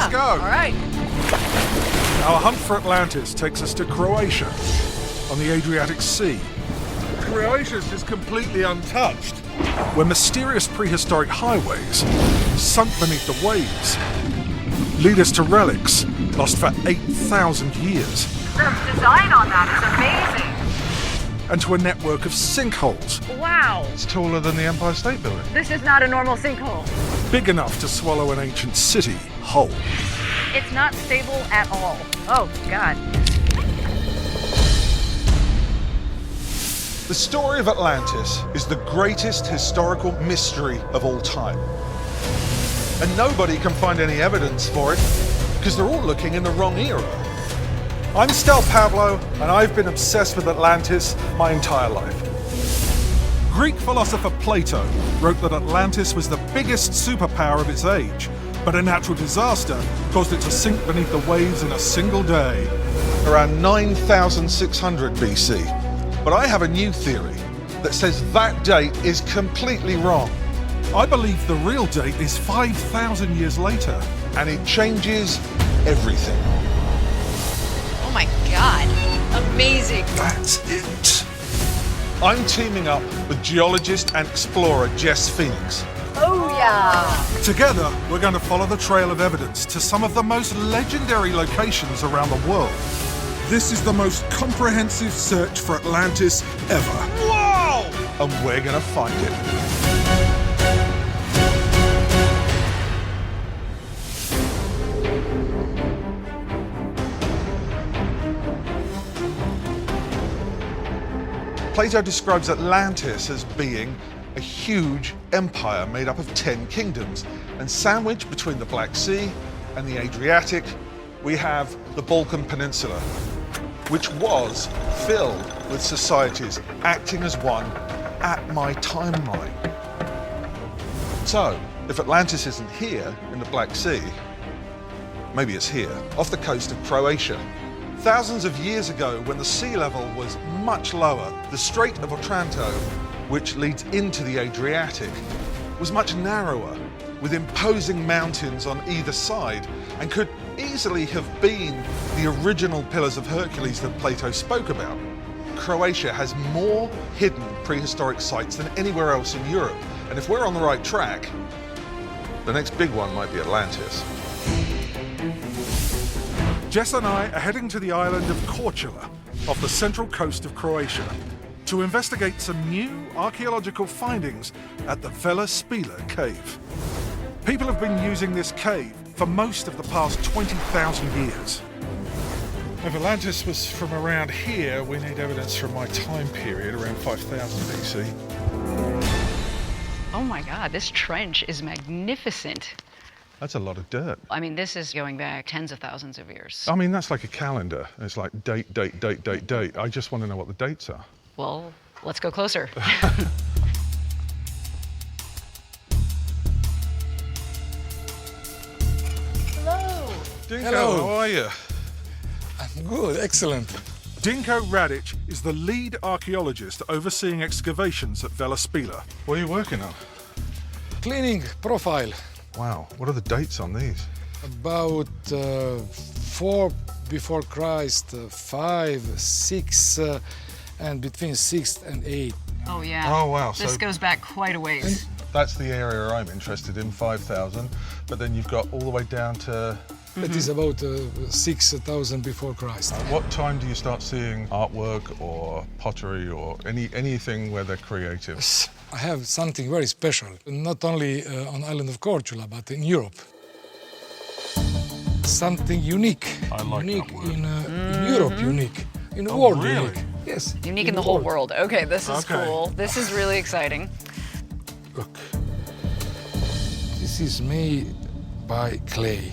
Let's go. All right. Our hunt for Atlantis takes us to Croatia on the Adriatic Sea. Croatia is just completely untouched, where mysterious prehistoric highways, sunk beneath the waves, lead us to relics lost for 8,000 years. The design on that is amazing. And to a network of sinkholes. Wow. It's taller than the Empire State Building. This is not a normal sinkhole. Big enough to swallow an ancient city whole. It's not stable at all. Oh, God. The story of Atlantis is the greatest historical mystery of all time. And nobody can find any evidence for it because they're all looking in the wrong era. I'm Stell Pavlow, and I've been obsessed with Atlantis my entire life. Greek philosopher Plato wrote that Atlantis was the biggest superpower of its age, but a natural disaster caused it to sink beneath the waves in a single day, around 9,600 BC. But I have a new theory that says that date is completely wrong. I believe the real date is 5,000 years later, and it changes everything. Oh my God. Amazing. That's it. I'm teaming up with geologist and explorer Jess Phoenix. Oh yeah. Together, we're going to follow the trail of evidence to some of the most legendary locations around the world. This is the most comprehensive search for Atlantis ever. Whoa! And we're going to find it. Plato describes Atlantis as being a huge empire made up of 10 kingdoms, and sandwiched between the Black Sea and the Adriatic, we have the Balkan Peninsula, which was filled with societies acting as one at my timeline. So, if Atlantis isn't here in the Black Sea, maybe it's here, off the coast of Croatia. Thousands of years ago, when the sea level was much lower, the Strait of Otranto, which leads into the Adriatic, was much narrower, with imposing mountains on either side, and could easily have been the original Pillars of Hercules that Plato spoke about. Croatia has more hidden prehistoric sites than anywhere else in Europe, and if we're on the right track, the next big one might be Atlantis. Jess and I are heading to the island of Korčula, off the central coast of Croatia, to investigate some new archaeological findings at the Vela Spila cave. People have been using this cave for most of the past 20,000 years. If Atlantis was from around here, we need evidence from my time period, around 5000 BC. Oh my God, this trench is magnificent. That's a lot of dirt. I mean, this is going back tens of thousands of years. I mean, that's like a calendar. It's like date, date, date, date, date. I just want to know what the dates are. Well, let's go closer. Hello. Dinko, Hello. how are you? I'm good, excellent. Dinko Radic is the lead archaeologist overseeing excavations at Vela Spila. What are you working on? Cleaning profile. Wow, what are the dates on these? About 4 before Christ, 5, 6, and between 6th and 8th. Oh yeah. Oh wow, This so goes back quite a ways. that's the area I'm interested in, 5,000, but then you've got all the way down to... That is about 6,000 before Christ. What time do you start seeing artwork or pottery or anything where they're creative? I have something very special, not only on island of Korčula, but in Europe. Something unique. I like unique that word. in Europe, unique. In the world, really? unique. Yes. Unique in the whole world. Okay, this is Okay. cool. This is really exciting. Look, this is made by clay.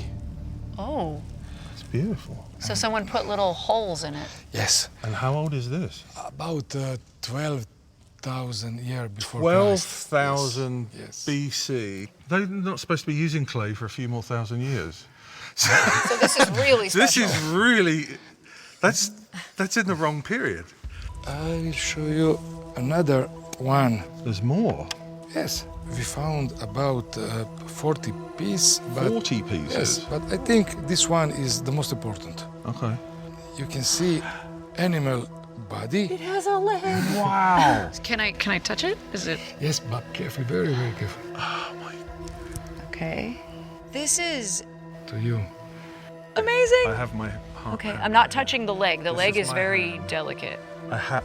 Oh, It's beautiful. so someone put little holes in it. Yes, And how old is this? about 12,000 years before Christ. 12,000 Yes. BC. They're not supposed to be using clay for a few more thousand years. So this is really special. This is really... That's in the wrong period. I will show you another one. There's more. Yes, We found about 40 pieces. 40 pieces? Yes, but I think this one is the most important. Okay. You can see animal body. It has a leg. Wow. Can I touch it? Is it? Yes, but careful, very, very careful. Oh my. Okay. This is To you. amazing. I have my heart. Okay, I'm not touching the leg. The This leg is is my very hand. delicate. I have.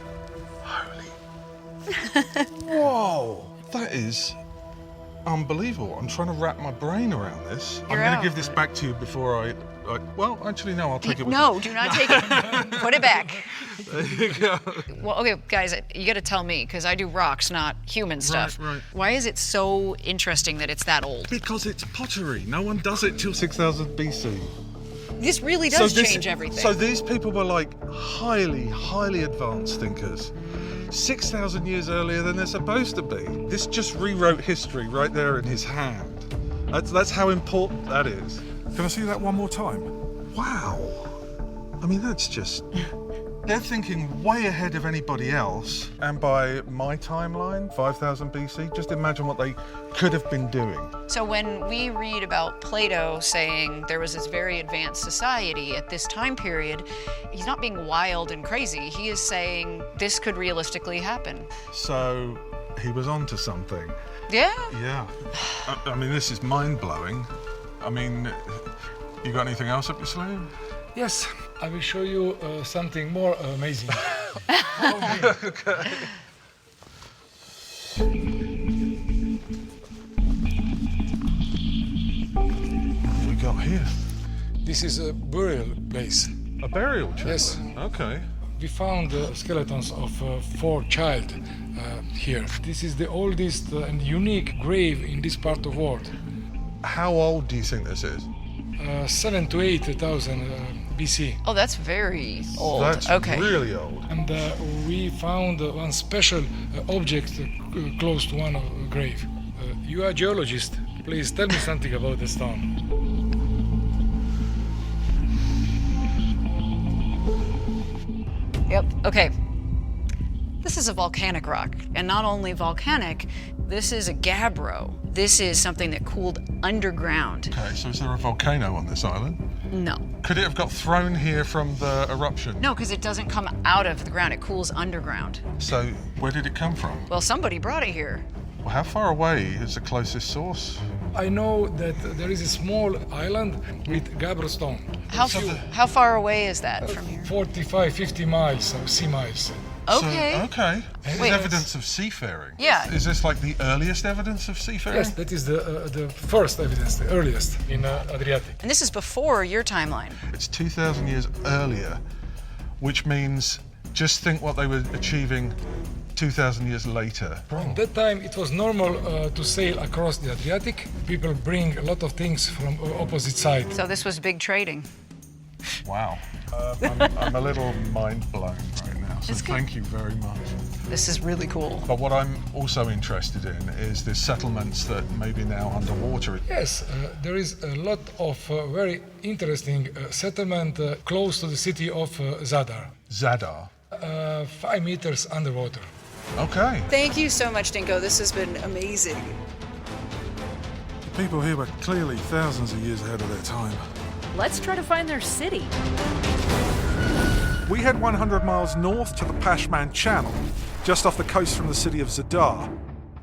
Holy. Whoa. That is unbelievable. I'm trying to wrap my brain around this. I'm You're going to out. give this back to you before I. Well, actually, no, I'll take it with No, do not take it. Put it back. me. There you go. Well, okay, guys, you got to tell me because I do rocks, not human stuff. right. Why is it so interesting that it's that old? Because it's pottery. No one does it till 6000 BC. This really does change everything. So these people were like highly, highly advanced thinkers. 6,000 years earlier than they're supposed to be. This just rewrote history right there in his hand. That's how important that is. Can I see that one more time? Wow. I mean, that's just... They're thinking way ahead of anybody else. And by my timeline, 5000 BC, just imagine what they could have been doing. So when we read about Plato saying there was this very advanced society at this time period, he's not being wild and crazy. He is saying this could realistically happen. So he was onto something. Yeah. Yeah. I mean, this is mind-blowing. I mean, you got anything else up your sleeve? Yes, I will show you something more amazing. Okay. What have we got here? This is a burial place. A burial chamber? Yes. Okay. We found skeletons of 4 child here. This is the oldest and unique grave in this part of the world. How old do you think this is? 7,000 to 8,000 BC. Oh, that's very old. That's okay. really old. And we found one special object close to one grave. You are a geologist. Please tell me something about the stone. Yep. Okay. This is a volcanic rock, and not only volcanic, this is a gabbro. This is something that cooled underground. Okay, so is there a volcano on this island? No. Could it have got thrown here from the eruption? No, because it doesn't come out of the ground. It cools underground. So where did it come from? Well, somebody brought it here. Well, how far away is the closest source? I know that there is a small island with gabbro stone. How far away is that from here? 45, 50 miles, or sea miles. Okay. So, okay. This Wait. is evidence of seafaring. Yeah. Is this like the earliest evidence of seafaring? Yes, that is the first evidence, the earliest in Adriatic. And this is before your timeline. It's 2,000 years earlier, which means just think what they were achieving 2,000 years later. At that time, it was normal to sail across the Adriatic. People bring a lot of things from opposite side. So this was big trading. Wow. I'm a little mind blown right now, so It's good. thank you very much. This is really cool. But what I'm also interested in is the settlements that may be now underwater. Yes, there is a lot of very interesting settlement close to the city of Zadar. Zadar. 5 meters underwater. Okay. Thank you so much, Dinko. This has been amazing. The people here were clearly thousands of years ahead of their time. Let's try to find their city. We head 100 miles north to the Pashman Channel, just off the coast from the city of Zadar,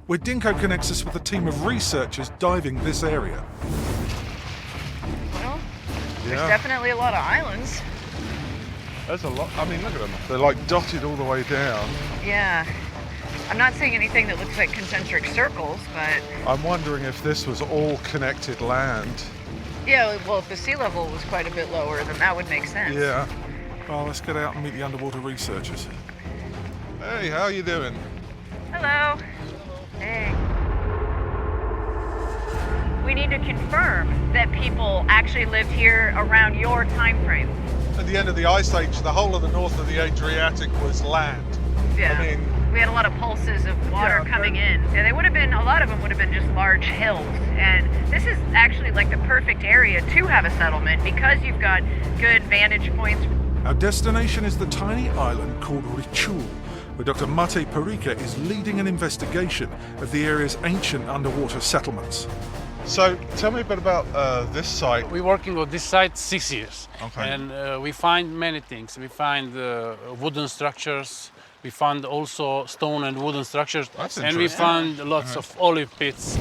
where Dinko connects us with a team of researchers diving this area. Well, Yeah. there's definitely a lot of islands. There's a lot. I mean, look at them. They're like dotted all the way down. Yeah. I'm not seeing anything that looks like concentric circles, but I'm wondering if this was all connected land. yeah, well, if the sea level was quite a bit lower, then that would make sense. Yeah. Well, let's get out and meet the underwater researchers. Hey, how you doing? Hello. Hey. We need to confirm that people actually lived here around your time frame. At the end of the Ice Age, the whole of the north of the Adriatic was land. Yeah. I mean, we had a lot of pulses of water Yeah, coming in. And they would have been, a lot of them would have been just large hills. And this is actually like the perfect area to have a settlement because you've got good vantage points. Our destination is the tiny island called Ritual, where Dr. Mate Parika is leading an investigation of the area's ancient underwater settlements. So tell me a bit about this site. We're working on this site 6 years. Okay. And we find many things. We find wooden structures. We found also stone and wooden structures. That's and we interesting. found lots of olive pits.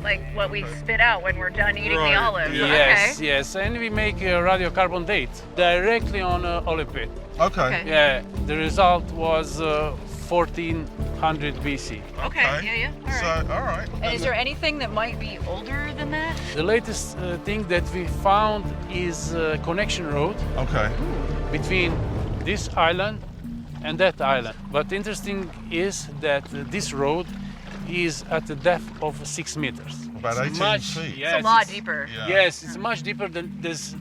Like what we spit out when we're done eating Right, the olives. yeah. Yes, Okay. yes. And we make a radiocarbon date directly on olive pit. Okay. Okay. Yeah, the result was 1400 BC. Okay. Yeah. All right. So, all right. And is there anything that might be older than that? The latest thing that we found is a connection road Okay. between this island and that island. But interesting is that this road is at a depth of 6 meters. About 18 feet. Yes, It's a lot deeper. Yeah. Yes, it's much deeper than this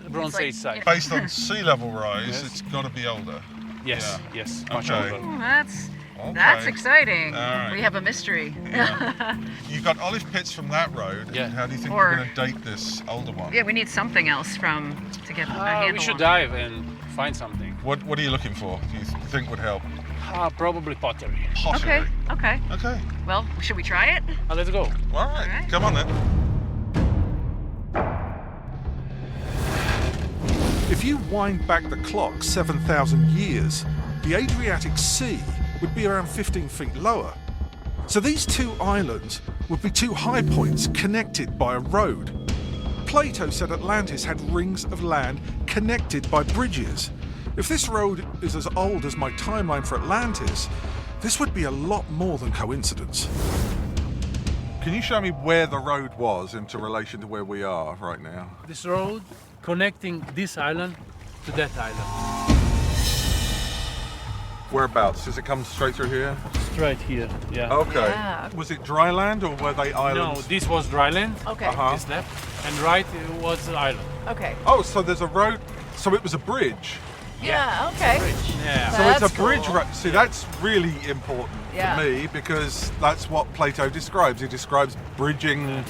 Bronze like, Age site. Based on sea level rise, Yes. it's got to be older. Yes, Yeah. yes, much Okay. older. Oh, that's Okay. exciting. All right. We have a mystery. You got olive pits from that road. Yeah. How do you think Or- you're going to date this older one? Yeah, we need something else to get a handle We should on. dive and find something. What are you looking for? Do you think would help? Probably pottery. Pottery. Okay. Okay. Well, should we try it? Let's go. All right. right. Come on then. If you wind back the clock 7,000 years, the Adriatic Sea would be around 15 feet lower. So these two islands would be two high points connected by a road. Plato said Atlantis had rings of land connected by bridges. If this road is as old as my timeline for Atlantis, this would be a lot more than coincidence. Can you show me where the road was into relation to where we are right now? This road connecting this island to that island. Whereabouts? Does it come straight through here? Right here, yeah. Okay. Yeah. Was it dry land or were they No, islands? this was dry land, Okay. Uh-huh. this left, and right was the island. Okay. Oh, so there's a road. So it was a bridge. Yeah. Okay. Yeah. So it's That's a bridge cool. road. See, that's really important Yeah. to me because that's what Plato describes. He describes bridging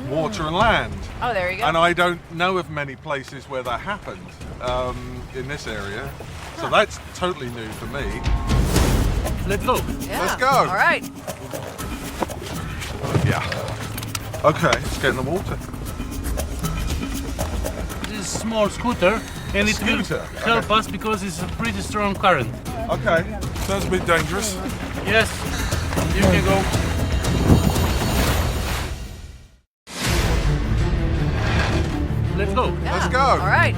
water and land. Oh, there you go. And I don't know of many places where that happened in this area. So that's totally new for me. Let's go. Yeah. let's go. All right. Yeah. Okay, let's get in the water. This is a small scooter, and it will Scooter, help us because it's a pretty strong current. Okay, sounds a bit dangerous. Yes, you can go. Let's go. Yeah. Let's go. All right.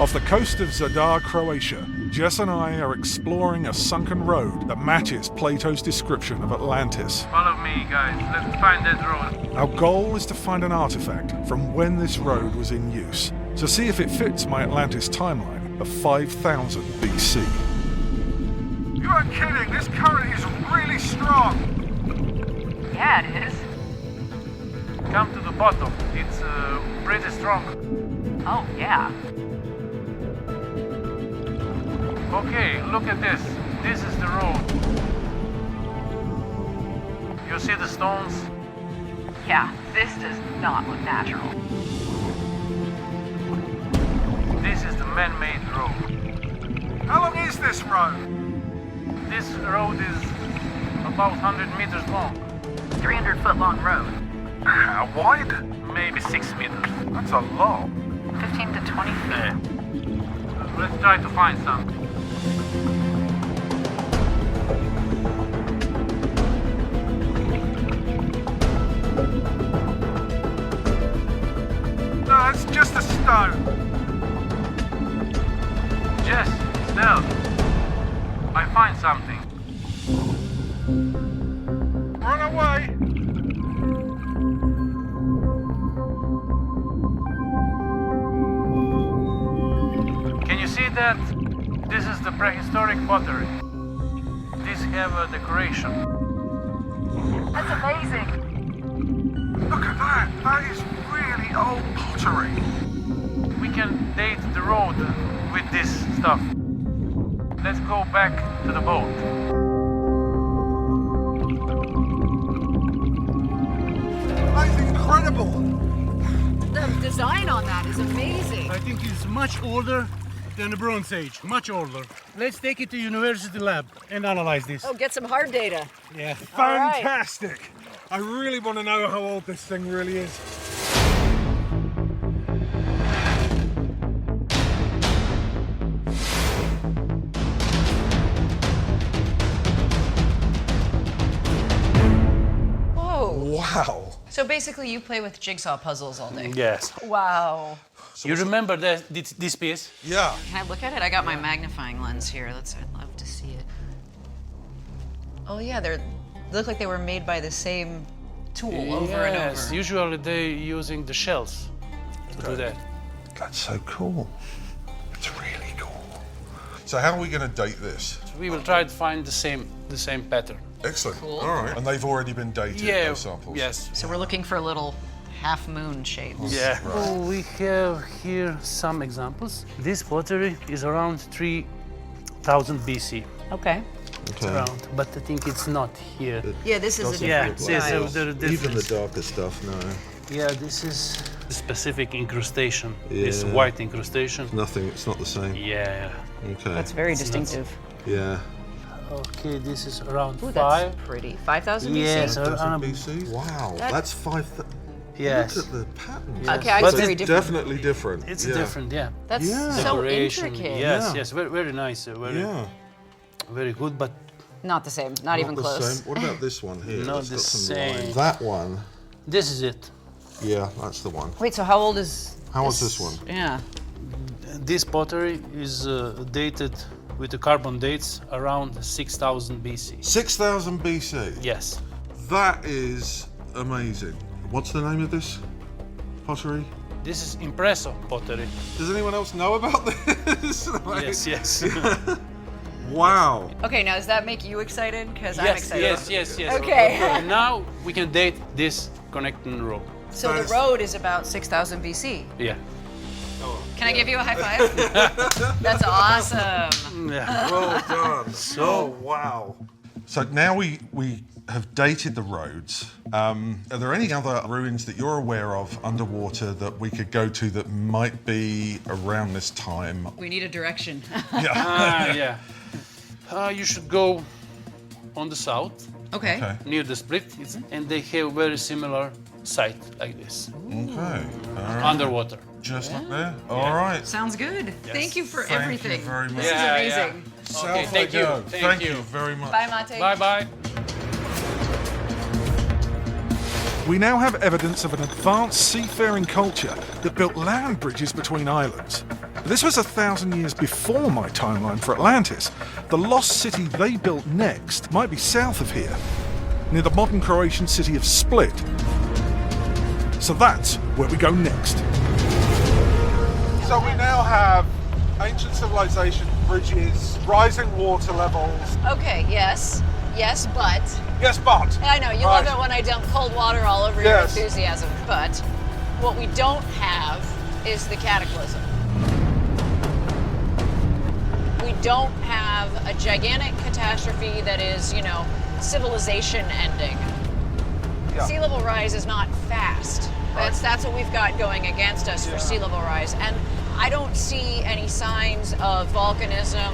Off the coast of Zadar, Croatia, Jess and I are exploring a sunken road that matches Plato's description of Atlantis. Follow me, guys. Let's find that road. Our goal is to find an artifact from when this road was in use, to see if it fits my Atlantis timeline of 5000 BC. You aren't kidding, this current is really strong. Yeah, it is. Come to the bottom. It's pretty strong. Oh, yeah. Okay, look at this. This is the road. You see the stones? Yeah, this does not look natural. This is the man-made road. How long is this road? This road is about 100 meters long. 300-foot long road. How wide? Maybe 6 meters. That's a lot. 15 to 20 feet. Yeah. Let's try to find some. No, it's just a stone. Jess, Stell, I find something. Run away. Can you see that? This is the prehistoric pottery. These have a decoration. That's amazing. Look at that. That is really old pottery. We can date the road with this stuff. Let's go back to the boat. That is incredible. The design on that is amazing. I think it's much older than the Bronze Age, much older. Let's take it to university lab and analyze this. Oh, get some hard data. Yeah. All right. Fantastic! I really want to know how old this thing really is. Whoa. Wow. So basically, you play with jigsaw puzzles all day. Yes. Wow. You remember this piece? Yeah. Can I look at it? I got my magnifying lens here. I'd love to see it. Oh yeah, they look like they were made by the same tool over and Yes, over. usually they're using the shells to do that. That's so cool. It's really cool. So how are we going to date this? We will try to find the same pattern. Excellent. Cool. All right. And they've already been dated, Yeah. those samples? Yes. So we're looking for little half moon shapes. Yeah. Oh, we have here some examples. This pottery is around 3000 BC. Okay. Okay. Around, but I think it's not here. Yeah, this is a Yeah, different see, style. so there are Even the difference. darker stuff, no. Yeah, this is specific incrustation. Yeah. This white incrustation. Nothing, it's not the same. Yeah. Okay. That's very distinctive. Yeah. Okay, this is around Ooh, 5. that's pretty. 5000 BC? Yes, 1000 BC? Wow, That- that's 5. Yes. Look at the pattern. Okay, I But see very It's different. definitely different. It's yeah. different, yeah. That's Yeah. so Decoration, intricate. Yes, Yeah. yes, very nice, very, Yeah. very good, but Not the same. Not even the close. same. What about this one here? Not That's the got some same. lines. That one, this is it. yeah, that's the one. Wait, so how old is How was this one? Yeah. This pottery is dated with the carbon dates around 6000 BC. 6000 BC. Yes. That is amazing. What's the name of this pottery? This is impresso pottery. Does anyone else know about this? Like- Yes, yes. Wow. Okay, now does that make you excited? Because I'm yes, excited. yes. Okay. And now we can date this connecting row. So the Nice. road is about 6000 BC. Yeah. Can I give you a high five? That's awesome. Yeah. Well done. Oh, wow. So now we have dated the roads. Are there any other ruins that you're aware of underwater that we could go to that might be around this time? We need a direction. Yeah. You should go on the south, Okay. Okay. near the split, and they have very similar site like this, Okay. All right. underwater. Just like there? All right. Sounds good. Thank you for Thank everything. you very much. This Yeah, is amazing. South Okay, I thank you. go. Thank you. very much. Bye, Mate. Bye-bye. We now have evidence of an advanced seafaring culture that built land bridges between islands. This was 1,000 years before my timeline for Atlantis. The lost city they built next might be south of here, near the modern Croatian city of Split. So that's where we go next. So we now have ancient civilization, bridges, rising water levels. Okay, yes. Yes, but. Yes, but. I know, you love it when I dump cold water all over your Yes. enthusiasm, but what we don't have is the cataclysm. We don't have a gigantic catastrophe that is, civilization ending. Yeah. Sea level rise is not fast. That's what we've got going against us for sea level rise. And I don't see any signs of volcanism.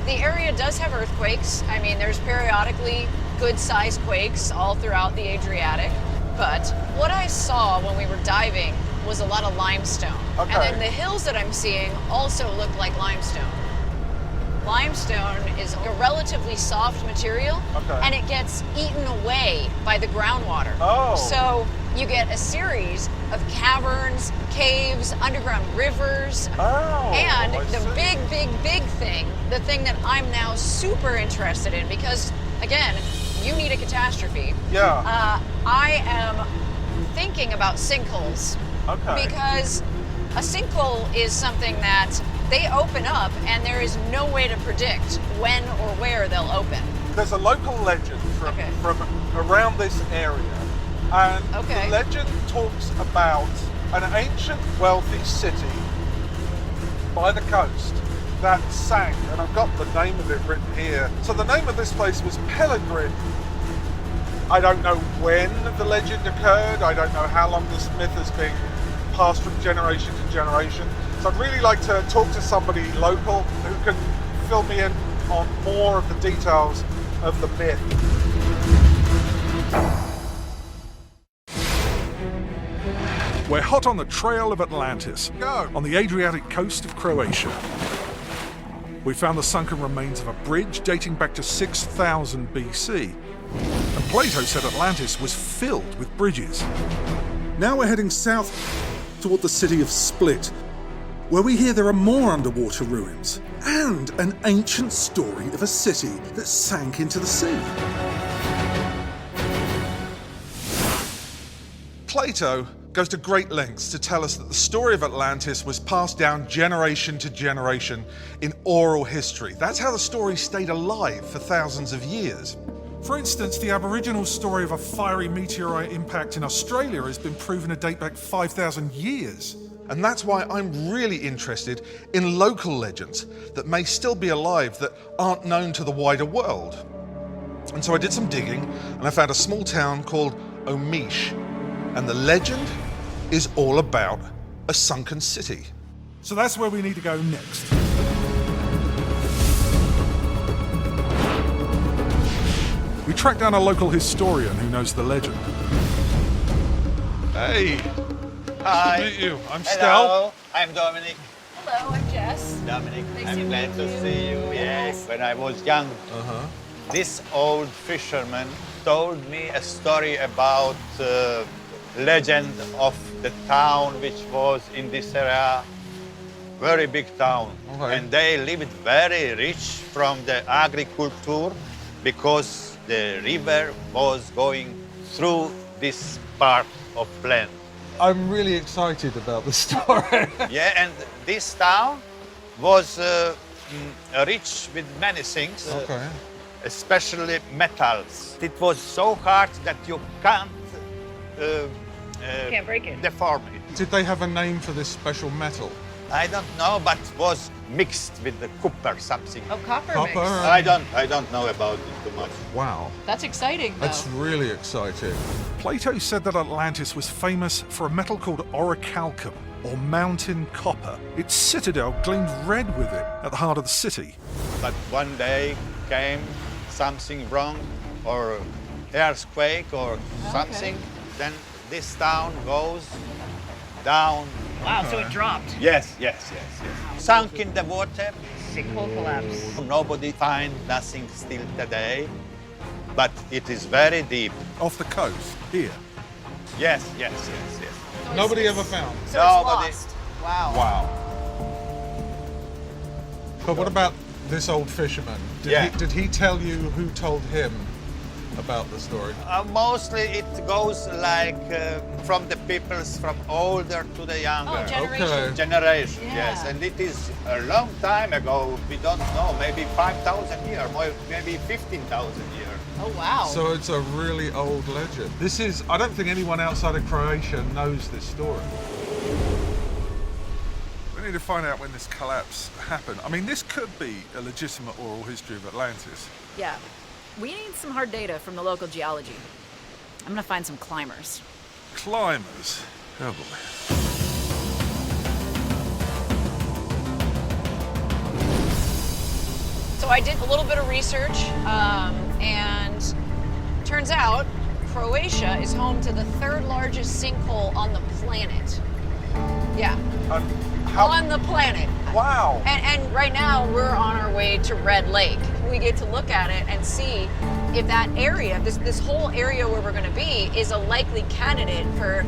The area does have earthquakes. I mean, there's periodically good-sized quakes all throughout the Adriatic. But what I saw when we were diving was a lot of limestone. Okay. And then the hills that I'm seeing also look like limestone. Limestone is a relatively soft material, Okay. and it gets eaten away by the groundwater. Oh. So you get a series of caverns, caves, underground rivers, Oh, and I the see. big thing, the thing that I'm now super interested in, because again, you need a catastrophe. Yeah. I am thinking about sinkholes. Okay. Because a sinkhole is something that they open up and there is no way to predict when or where they'll open. There's a local legend Okay. from around this area, and Okay. the legend talks about an ancient, wealthy city by the coast that sank, and I've got the name of it written here. So the name of this place was Pellegrin. I don't know when the legend occurred. I don't know how long this myth has been passed from generation to generation. So I'd really like to talk to somebody local who can fill me in on more of the details of the myth. We're hot on the trail of Atlantis, on the Adriatic coast of Croatia. We found the sunken remains of a bridge dating back to 6000 BC. And Plato said Atlantis was filled with bridges. Now we're heading south toward the city of Split, where we hear there are more underwater ruins and an ancient story of a city that sank into the sea. Plato goes to great lengths to tell us that the story of Atlantis was passed down generation to generation in oral history. That's how the story stayed alive for thousands of years. For instance, the Aboriginal story of a fiery meteorite impact in Australia has been proven to date back 5,000 years. And that's why I'm really interested in local legends that may still be alive that aren't known to the wider world. And so I did some digging and I found a small town called Omish. And the legend is all about a sunken city. So that's where we need to go next. We tracked down a local historian who knows the legend. Hey, Hi. nice to meet you. I'm Stell. Hello, I'm Dominic. Hello, I'm Jess. Dominic, Nice I'm to glad meet to you. see you. Yes. When I was young, this old fisherman told me a story about legend of the town which was in this area, very big town. Okay. And they lived very rich from the agriculture because the river was going through this part of land. I'm really excited about the story. Yeah, and this town was rich with many things, Okay. especially metals. It was so hard that you can't Can't break it. deform it. Did they have a name for this special metal? I don't know, but was mixed with the copper something. Oh, copper Copper? mix. I don't know about it too much. Wow, That's exciting, though. that's really exciting. Plato said that Atlantis was famous for a metal called orichalcum, or mountain copper. Its citadel gleamed red with it at the heart of the city. But one day came something wrong, or earthquake or something, then this town goes down. Wow, so it dropped. Yes. Sunk in the water. Sinkhole collapse. Nobody find nothing still today, but it is very deep. Off the coast, here. Yes. Nobody ever found. So Nobody. it's lost. Wow. Wow. But what about this old fisherman? Did he tell you who told him about the story? Mostly it goes like from the peoples from older to the younger. Oh, generation. Okay. Generation, Yeah. yes, and it is a long time ago. We don't know, maybe 5,000 years, maybe 15,000 years. Oh, wow. So it's a really old legend. This is, I don't think anyone outside of Croatia knows this story. We need to find out when this collapse happened. I mean, this could be a legitimate oral history of Atlantis. Yeah. We need some hard data from the local geology. I'm gonna find some climbers. Climbers. Oh boy. So I did a little bit of research, and turns out Croatia is home to the third largest sinkhole on the planet. Yeah, on the planet. Wow. And right now we're on our way to Red Lake. We get to look at it and see if that area, this whole area where we're going to be, is a likely candidate for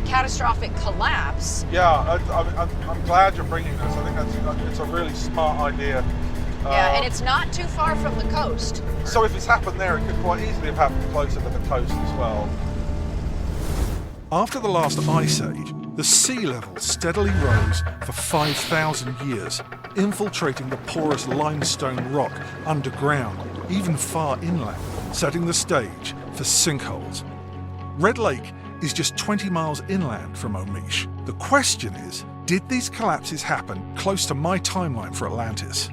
catastrophic collapse. Yeah, I'm glad you're bringing this. I think it's a really smart idea. Yeah, and it's not too far from the coast. So if it's happened there, it could quite easily have happened closer to the coast as well. After the last ice age, the sea level steadily rose for 5,000 years, infiltrating the porous limestone rock underground, even far inland, setting the stage for sinkholes. Red Lake is just 20 miles inland from Omish. The question is, did these collapses happen close to my timeline for Atlantis?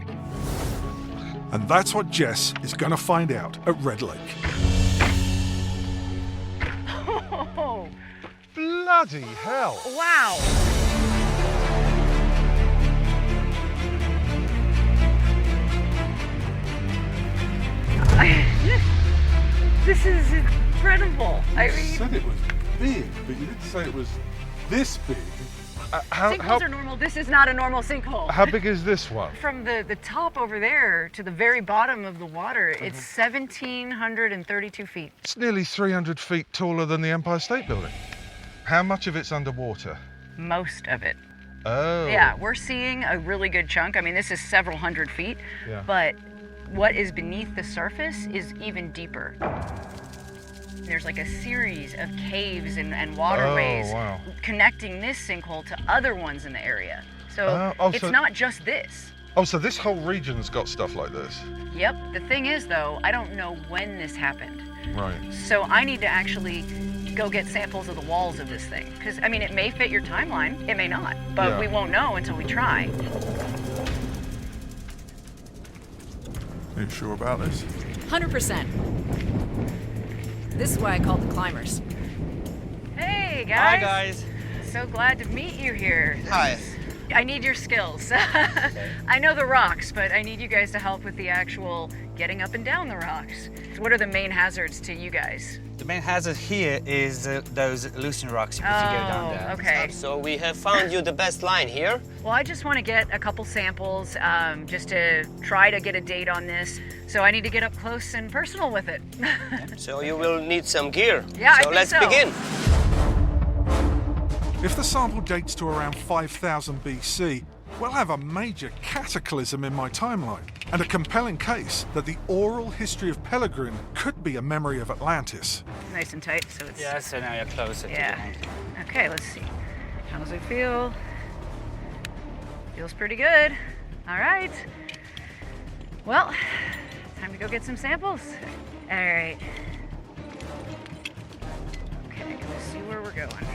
And that's what Jess is going to find out at Red Lake. Oh, Bloody hell. wow. This is incredible. I You mean, said it was big, but you didn't say it was this big. sinkholes are normal. This is not a normal sinkhole. How big is this one? From the top over there to the very bottom of the water, it's 1,732 feet. It's nearly 300 feet taller than the Empire State Building. How much of it's underwater? Most of it. Oh. Yeah, we're seeing a really good chunk. I mean, this is several hundred feet, Yeah. but what is beneath the surface is even deeper. There's like a series of caves and waterways Oh, wow. connecting this sinkhole to other ones in the area. So it's so- not just this. Oh, so this whole region's got stuff like this. Yep. The thing is, though, I don't know when this happened. Right. So I need to actually go get samples of the walls of this thing. Because, I mean, it may fit your timeline, it may not. But Yeah. we won't know until we try. Are you sure about this? 100%. This is why I called the climbers. Hey, guys. Hi, guys. So glad to meet you here. Hi. I need your skills. I know the rocks, but I need you guys to help with the actual getting up and down the rocks. What are the main hazards to you guys? The main hazard here is those loosening rocks if you go down there. Okay. So we have found you the best line here. Well, I just want to get a couple samples just to try to get a date on this. So I need to get up close and personal with it. So you will need some gear. Yeah, I so think let's so. begin. If the sample dates to around 5000 BC, we'll have a major cataclysm in my timeline, and a compelling case that the oral history of Pellegrin could be a memory of Atlantis. Nice and tight, so it's... Yeah, so now you're closer to the Yeah. end. Okay, let's see. How does it feel? Feels pretty good. All right. Well, time to go get some samples. All right. Okay, let's see where we're going.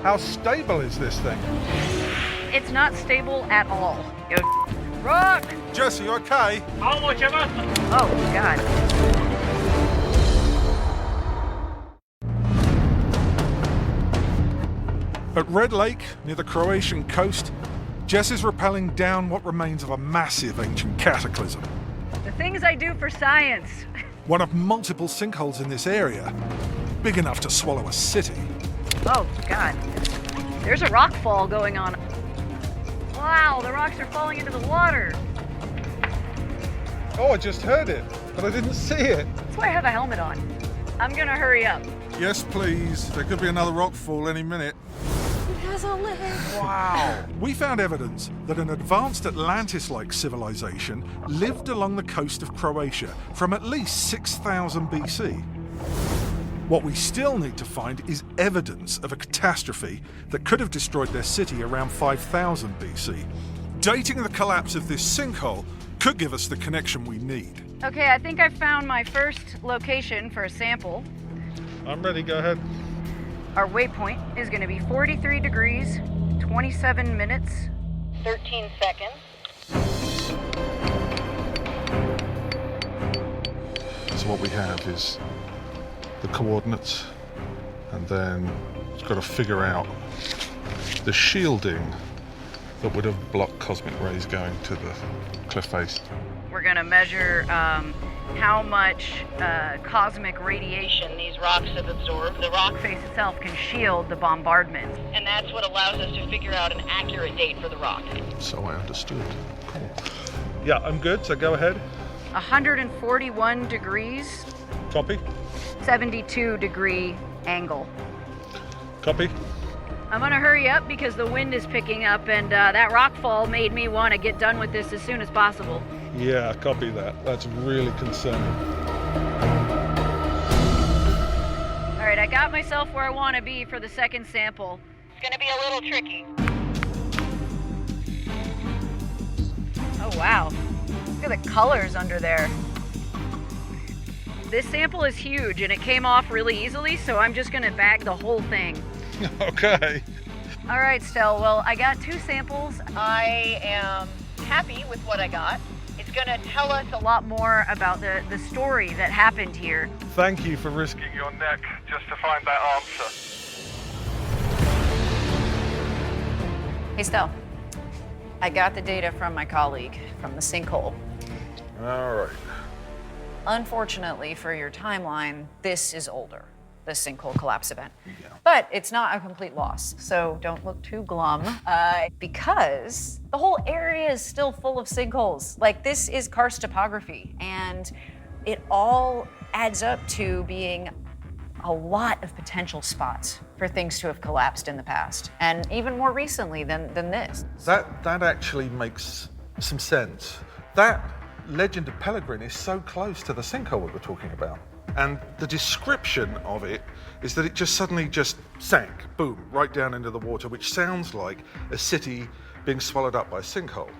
How stable is this thing? It's not stable at all. Yo, rock! Jesse, you okay? How much am I? Oh, God. At Red Lake, near the Croatian coast, Jess is rappelling down what remains of a massive ancient cataclysm. The things I do for science. One of multiple sinkholes in this area, big enough to swallow a city. Oh, God. There's a rock fall going on. Wow, the rocks are falling into the water. Oh, I just heard it, but I didn't see it. That's why I have a helmet on. I'm gonna hurry up. Yes, please. There could be another rockfall any minute. It has a leg. Wow. We found evidence that an advanced Atlantis-like civilization lived along the coast of Croatia from at least 6000 BC. What we still need to find is evidence of a catastrophe that could have destroyed their city around 5000 BC. Dating the collapse of this sinkhole could give us the connection we need. Okay, I think I've found my first location for a sample. I'm ready, go ahead. Our waypoint is gonna be 43 degrees, 27 minutes, 13 seconds. So what we have is the coordinates, and then it's got to figure out the shielding that would have blocked cosmic rays going to the cliff face. We're gonna measure how much cosmic radiation these rocks have absorbed. The rock face itself can shield the bombardment, and that's what allows us to figure out an accurate date for the rock. So I understood. Cool. Yeah, I'm good, so go ahead. 141 degrees, Copy. 72 degree angle. Copy. I'm gonna hurry up because the wind is picking up, and that rock fall made me want to get done with this as soon as possible. Yeah, copy that. That's really concerning. All right, I got myself where I want to be for the second sample. It's gonna be a little tricky. Oh, wow. Look at the colors under there. This sample is huge, and it came off really easily, so I'm just gonna bag the whole thing. Okay. All right, Stell, well, I got 2 samples. I am happy with what I got. It's gonna tell us a lot more about the story that happened here. Thank you for risking your neck just to find that answer. Hey, Stell. I got the data from my colleague from the sinkhole. All right. Unfortunately for your timeline, this is older, the sinkhole collapse event. Yeah. But it's not a complete loss, so don't look too glum, because the whole area is still full of sinkholes. Like, this is karst topography, and it all adds up to being a lot of potential spots for things to have collapsed in the past, and even more recently than this. That actually makes some sense. That legend of Pellegrin is so close to the sinkhole we were talking about. And the description of it is that it just suddenly just sank, boom, right down into the water, which sounds like a city being swallowed up by a sinkhole.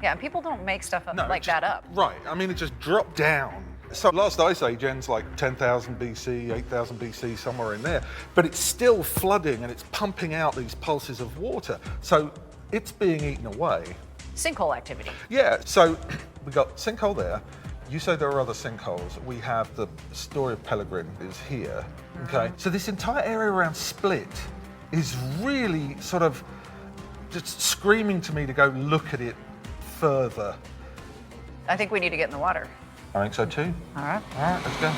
Yeah, people don't make stuff up that up. Right, I mean, it just dropped down. So last ice age ends like 10,000 BC, 8,000 BC, somewhere in there. But it's still flooding and it's pumping out these pulses of water. So it's being eaten away. Sinkhole activity. Yeah, so we got sinkhole there. You say there are other sinkholes. We have the story of Pellegrin is here, okay? So this entire area around Split is really sort of just screaming to me to go look at it further. I think we need to get in the water. I think so too. All right. All right, let's go.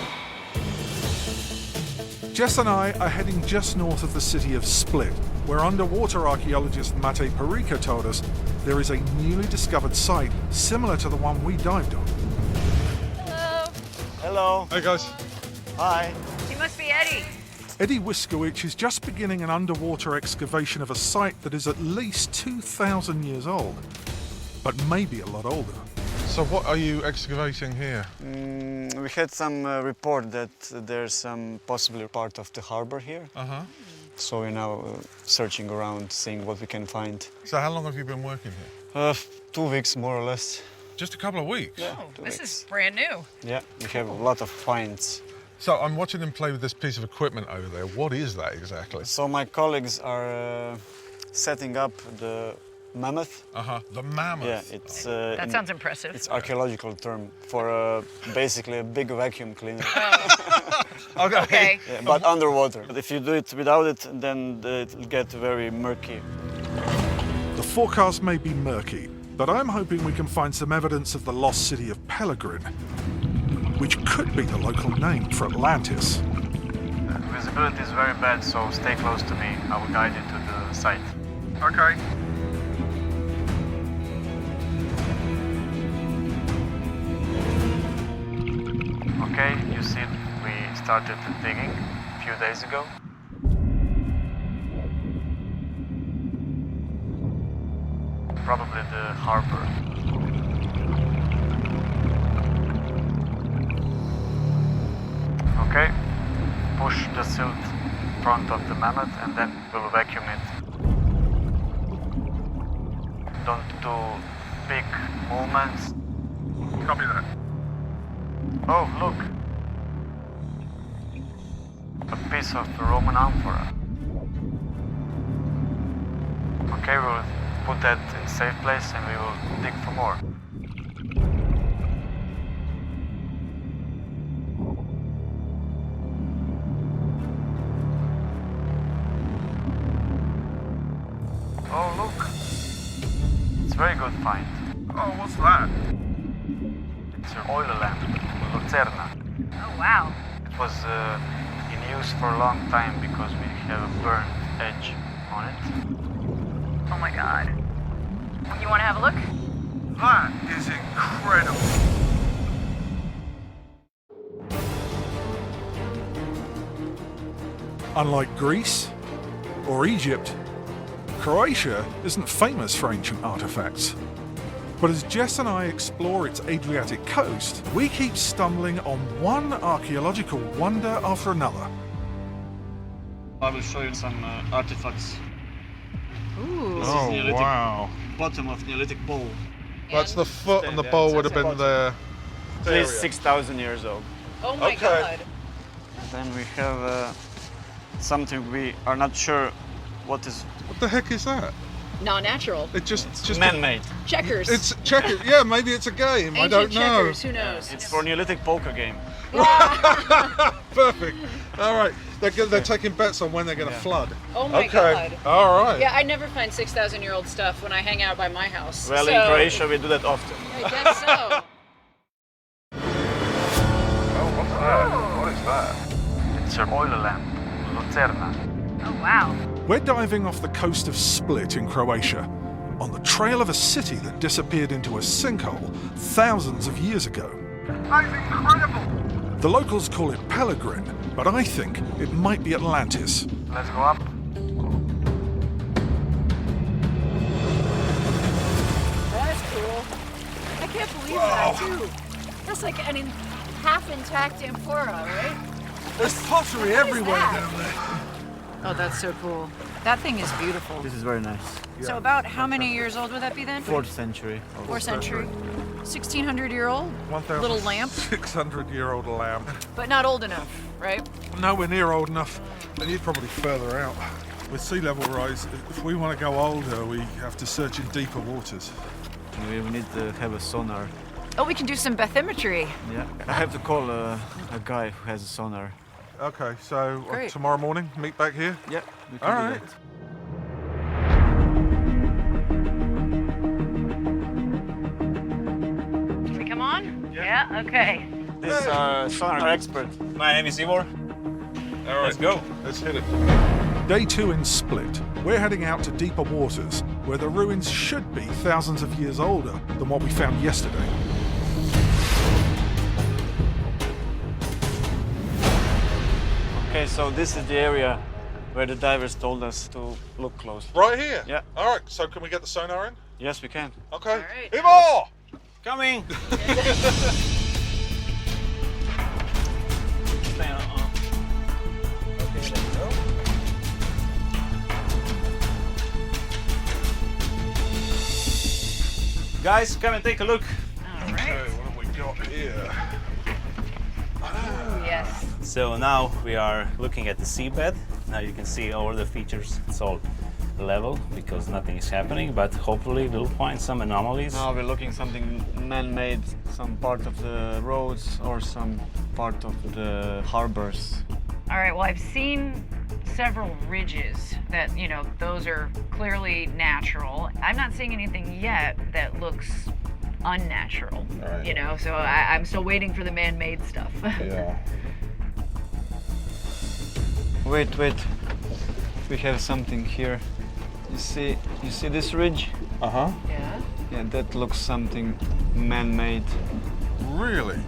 Jess and I are heading just north of the city of Split, where underwater archaeologist Mate Perica told us there is a newly discovered site similar to the one we dived on. Hello. Hello. Hey guys. Hi. You must be Eddie. Eddie Wiskowicz is just beginning an underwater excavation of a site that is at least 2,000 years old, but maybe a lot older. So what are you excavating here? We had some report that there's some possibly part of the harbor here. Uh-huh. So we're now searching around, seeing what we can find. So how long have you been working here? 2 weeks, more or less. Just a couple of weeks? Yeah, This is brand new. Yeah, we have a lot of finds. So I'm watching him play with this piece of equipment over there. What is that exactly? So my colleagues are setting up the mammoth. The mammoth. Yeah, it's... That sounds impressive. It's archaeological term for basically a big vacuum cleaner. Okay. Yeah, but underwater. But if you do it without it, then it'll get very murky. The forecast may be murky, but I'm hoping we can find some evidence of the lost city of Pellegrin, which could be the local name for Atlantis. Visibility is very bad, so stay close to me. I will guide you to the site. Okay. Okay, you see, we started digging a few days ago. Probably the harbor. Okay, push the silt in front of the mammoth and then we'll vacuum it. Don't do big movements. Copy that. Oh, look. A piece of Roman amphora. Okay, we'll put that in a safe place and we will dig for more. Oh, look. It's a very good find. Oh, what's that? It's an oil lamp, Lucerna. Oh, wow. It was in use for a long time because we have a burned edge on it. Oh my God. You want to have a look? That is incredible. Unlike Greece or Egypt, Croatia isn't famous for ancient artifacts. But as Jess and I explore its Adriatic coast, we keep stumbling on one archaeological wonder after another. I will show you some artifacts. Ooh. Oh, wow. Bottom of Neolithic bowl. That's the foot and the bowl would have been there. At least 6,000 years old. Oh my God. Then we have something we are not sure what is. What the heck is that? Not natural. It's just man-made. Checkers. It's checkers. Yeah, maybe it's a game. I don't know. Checkers. Who knows? It's for Neolithic poker game. Perfect. All right. They're taking bets on when they're going to flood. Oh my okay. God. All right. Yeah, I never find 6,000-year-old stuff when I hang out by my house. Well, so, in Croatia we do that often. I guess so. Oh, what's that? What is that? It's an oil lamp, Lucerna. Oh, wow. We're diving off the coast of Split in Croatia, on the trail of a city that disappeared into a sinkhole thousands of years ago. That's incredible! The locals call it Pellegrin, but I think it might be Atlantis. Let's go up. That's cool. I can't believe that, too. That's like an half intact amphora, right? There's pottery everywhere that? down there. Oh, that's so cool. That thing is beautiful. This is very nice. So about how many years old would that be then? 4th century. 4th century. 1,600-year-old little lamp, 600-year-old lamp. but not old enough, right? Nowhere near old enough, and you're probably further out. With sea level rise, if we want to go older, we have to search in deeper waters. We need to have a sonar. Oh, we can do some bathymetry. Yeah. I have to call a guy who has a sonar. Okay, so Great. tomorrow morning, meet back here? Yeah, we can All do right. that. Can we come on? Yeah, okay. This is our sonar expert. My name is Ivor. All right. Let's go. Let's hit it. Day 2 in Split. We're heading out to deeper waters, where the ruins should be thousands of years older than what we found yesterday. Okay, so this is the area where the divers told us to look close. Right here? Yeah. All right, so can we get the sonar in? Yes, we can. Okay. right. Ivor! Coming! Guys, come and take a look. All Okay, right. what have we got here? Oh, yes. So now we are looking at the seabed. Now you can see all the features, it's all level because nothing is happening, but hopefully we'll find some anomalies. Now we're looking something man-made, some part of the roads or some part of the harbors. All right, well, I've seen several ridges that, you know, those are clearly natural. I'm not seeing anything yet that looks unnatural, Right. you know, so I'm still waiting for the man-made stuff. Yeah. Wait. We have something here. You see this ridge? Uh-huh. Yeah? Yeah, that looks something man-made. Really?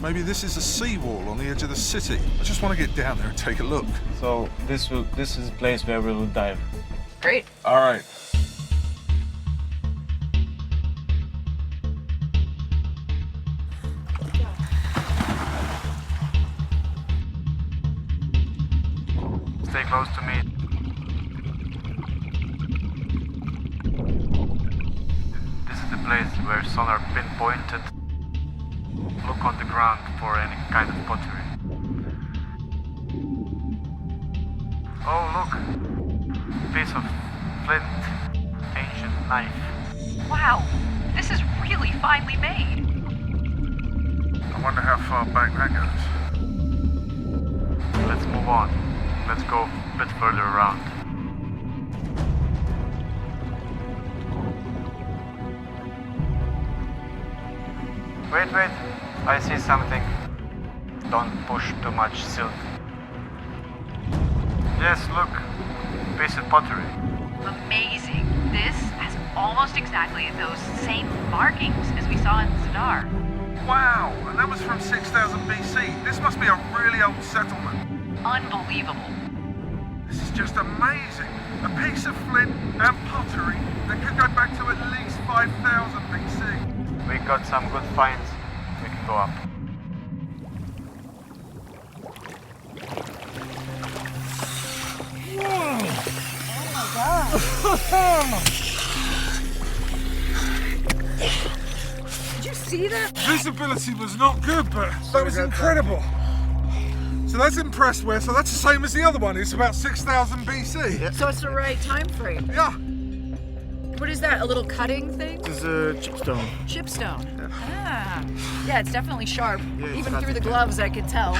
Maybe this is a seawall on the edge of the city. I just want to get down there and take a look. So this is a place where we will dive. Great. All right. Stay close to me. This is the place where sonar pinpointed. Look on the ground for any kind of pottery. Oh, look! Piece of flint. Ancient knife. Wow, this is really finely made. I wonder how far back that goes. Let's move on. Let's go a bit further around. Wait. I see something. Don't push too much silt. Yes, look. Piece of pottery. Amazing. This has almost exactly those same markings as we saw in Zadar. Wow, and that was from 6000 BC. This must be a really old settlement. Unbelievable. This is just amazing. A piece of flint and pottery that could go back to at least 5000 BC. We got some good finds. We can go up. Did you see that? Visibility was not good, but that was incredible. So that's impressed with, so that's the same as the other one. It's about 6000 BC. So it's the right time frame. Yeah. What is that? A little cutting thing? This is a chipstone. Chipstone. Yeah. Ah. Yeah, it's definitely sharp. Yeah, it's Even got through the it. gloves, I could tell.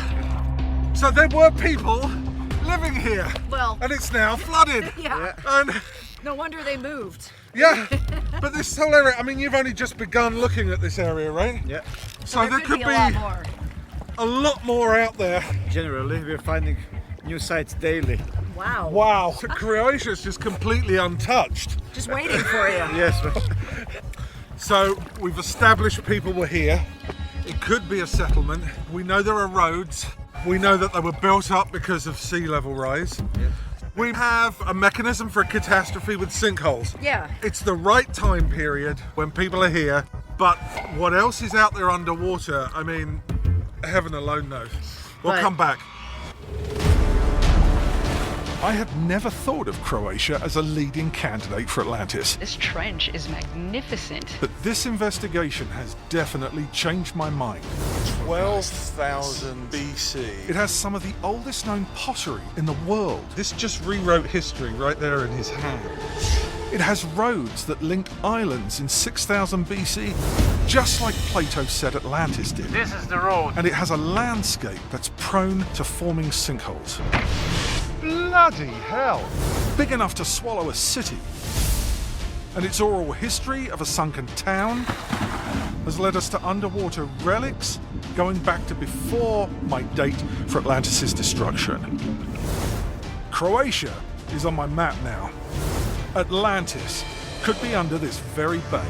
So there were people living here. Well. And it's now flooded. Yeah. And No wonder they moved. yeah, but this whole area, I mean, you've only just begun looking at this area, right? Yeah. So there could be a lot more. a lot more out there. Generally, we're finding new sites daily. Wow. Wow, Croatia's just completely untouched. Just waiting for you. Yes. So we've established people were here. It could be a settlement. We know there are roads. We know that they were built up because of sea level rise. We have a mechanism for a catastrophe with sinkholes. Yeah. It's the right time period when people are here, but what else is out there underwater? I mean, heaven alone knows. We'll come back. I had never thought of Croatia as a leading candidate for Atlantis, This trench is magnificent. but this investigation has definitely changed my mind. 12,000 BC. It has some of the oldest known pottery in the world. This just rewrote history right there in his hand. It has roads that linked islands in 6000 BC, just like Plato said Atlantis did. This is the road. And it has a landscape that's prone to forming sinkholes. Bloody hell. Big enough to swallow a city. And its oral history of a sunken town has led us to underwater relics going back to before my date for Atlantis' destruction. Croatia is on my map now. Atlantis could be under this very bay.